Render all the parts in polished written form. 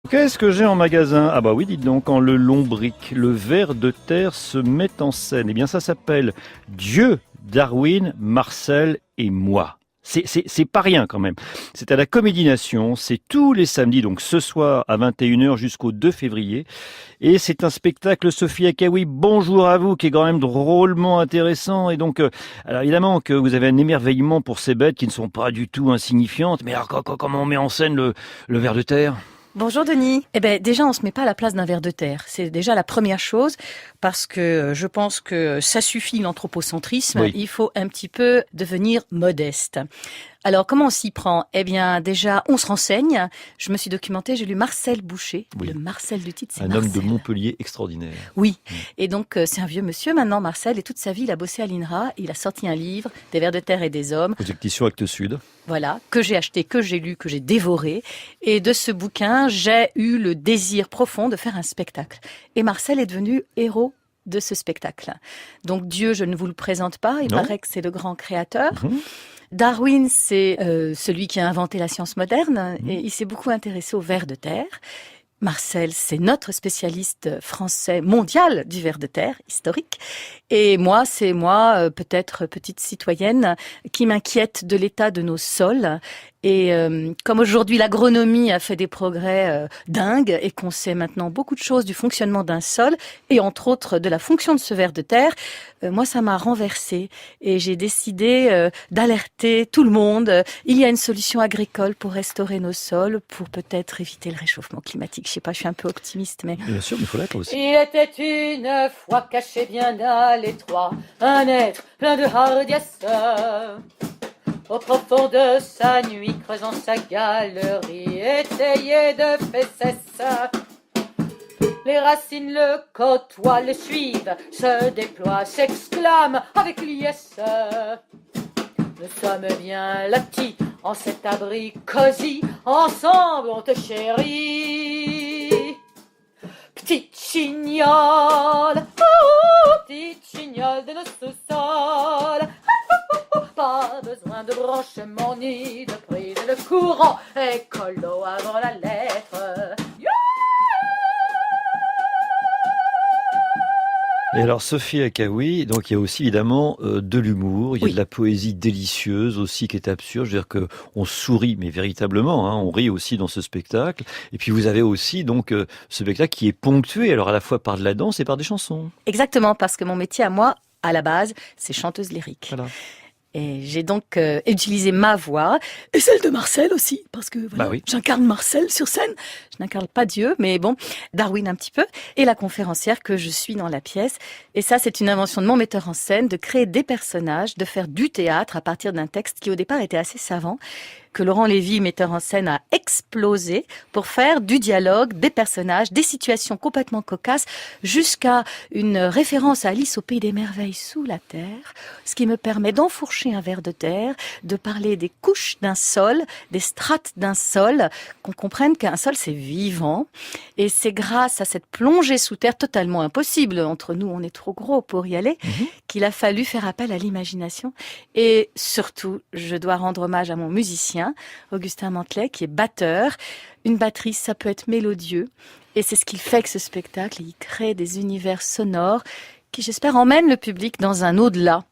Qu'est-ce que j'ai en magasin? Ah bah oui, dites donc, quand le lombric, le ver de terre se met en scène. Eh bien ça s'appelle Dieu, Darwin, Marcel et moi. C'est pas rien quand même. C'est à la Comédie Nation, c'est tous les samedis, donc ce soir à 21h jusqu'au 2 février. Et c'est un spectacle, Sophie Akaoui, bonjour à vous, qui est quand même drôlement intéressant. Et donc, alors évidemment que vous avez un émerveillement pour ces bêtes qui ne sont pas du tout insignifiantes. Mais alors comment on met en scène le ver de terre? Bonjour Denis. Eh ben déjà on se met pas à la place d'un ver de terre. C'est déjà la première chose parce que je pense que ça suffit l'anthropocentrisme. Oui. Il faut un petit peu devenir modeste. Alors comment on s'y prend? Eh bien déjà on se renseigne. Je me suis documentée, j'ai lu Marcel Boucher. Oui. Le Marcel du titre, c'est Un Marcel. homme de Montpellier extraordinaire. Oui. Et donc c'est un vieux monsieur maintenant Marcel et toute sa vie il a bossé à l'INRA. Il a sorti un livre, Des vers de terre et des hommes. Aux éditions Actes Sud. Voilà, que j'ai acheté, que j'ai lu, que j'ai dévoré. Et de ce bouquin, j'ai eu le désir profond de faire un spectacle. Et Marcel est devenu héros de ce spectacle. Donc Dieu, je ne vous le présente pas, il Non. paraît que c'est le grand créateur. Mhm. Darwin, c'est celui qui a inventé la science moderne et il s'est beaucoup intéressé au ver de terre. Marcel, c'est notre spécialiste français mondial du ver de terre, historique. Et moi, c'est moi, peut-être petite citoyenne, qui m'inquiète de l'état de nos sols. Et comme aujourd'hui l'agronomie a fait des progrès dingues et qu'on sait maintenant beaucoup de choses du fonctionnement d'un sol et entre autres de la fonction de ce ver de terre, moi ça m'a renversée et j'ai décidé d'alerter tout le monde. Il y a une solution agricole pour restaurer nos sols, pour peut-être éviter le réchauffement climatique. Je sais pas, je suis un peu optimiste, mais... Bien sûr, mais il faut l'être aussi. Il était une fois caché bien à l'étroit, un être plein de hardiesse. Au profond de sa nuit, creusant sa galerie, étayée de fesses. Les racines le côtoient, le suivent, se déploient, s'exclament avec liesse. Nous sommes bien lotis en cet abri cosy, ensemble on te chérit. Petite chignole, petite chignole de nos sous-sols. Pas besoin de branchement ni de prise, le courant est colo avant la lettre. Et alors, Sophie Akaoui, donc il y a aussi évidemment de l'humour, il y a Oui. de la poésie délicieuse aussi qui est absurde. Je veux dire que on sourit, mais véritablement, hein, on rit aussi dans ce spectacle. Et puis vous avez aussi donc ce spectacle qui est ponctué, alors à la fois par de la danse et par des chansons. Exactement, parce que mon métier à moi, à la base, c'est chanteuse lyrique. Voilà. Et j'ai donc utilisé ma voix, et celle de Marcel aussi, parce que voilà, Bah oui. j'incarne Marcel sur scène. Je n'incarne pas Dieu, mais bon, Darwin un petit peu, et la conférencière que je suis dans la pièce. Et ça, c'est une invention de mon metteur en scène, de créer des personnages, de faire du théâtre à partir d'un texte qui au départ était assez savant, que Laurent Lévy, metteur en scène, a explosé pour faire du dialogue, des personnages, des situations complètement cocasses, jusqu'à une référence à Alice au Pays des Merveilles sous la terre, ce qui me permet d'enfourcher un ver de terre, de parler des couches d'un sol, des strates d'un sol, qu'on comprenne qu'un sol c'est vivant. Et c'est grâce à cette plongée sous terre totalement impossible, entre nous on est trop gros pour y aller, qu'il a fallu faire appel à l'imagination. Et surtout, je dois rendre hommage à mon musicien, Augustin Mantelet, qui est batteur. Une batterie, ça peut être mélodieux. Et c'est ce qu'il fait que ce spectacle. Il crée des univers sonores qui, j'espère, emmènent le public dans un au-delà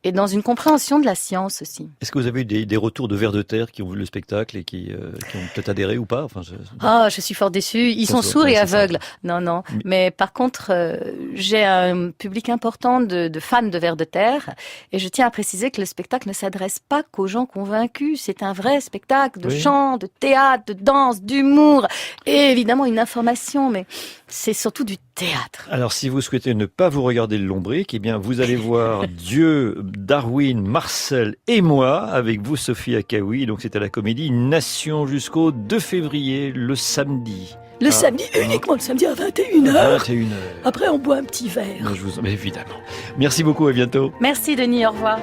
et dans une compréhension de la science aussi. Est-ce que vous avez eu des retours de vers de terre qui ont vu le spectacle et qui ont peut-être adhéré ou pas? Enfin, Ah, je suis fort déçue. Ils sont sourds et aveugles. Non, non. Mais par contre, j'ai un public important de fans de vers de terre. Et je tiens à préciser que le spectacle ne s'adresse pas qu'aux gens convaincus. C'est un vrai spectacle de Oui. chant, de théâtre, de danse, d'humour. Et évidemment une information, mais c'est surtout du théâtre. Alors, si vous souhaitez ne pas vous regarder le lombric, eh bien, vous allez voir Dieu, Darwin, Marcel et moi, avec vous, Sophie Akaoui. Donc, c'est à la Comédie Nation jusqu'au 2 février, le samedi. Le samedi, uniquement le samedi à 21h. 21h. Après, on boit un petit verre. Mais évidemment. Merci beaucoup, à bientôt. Merci Denis, au revoir.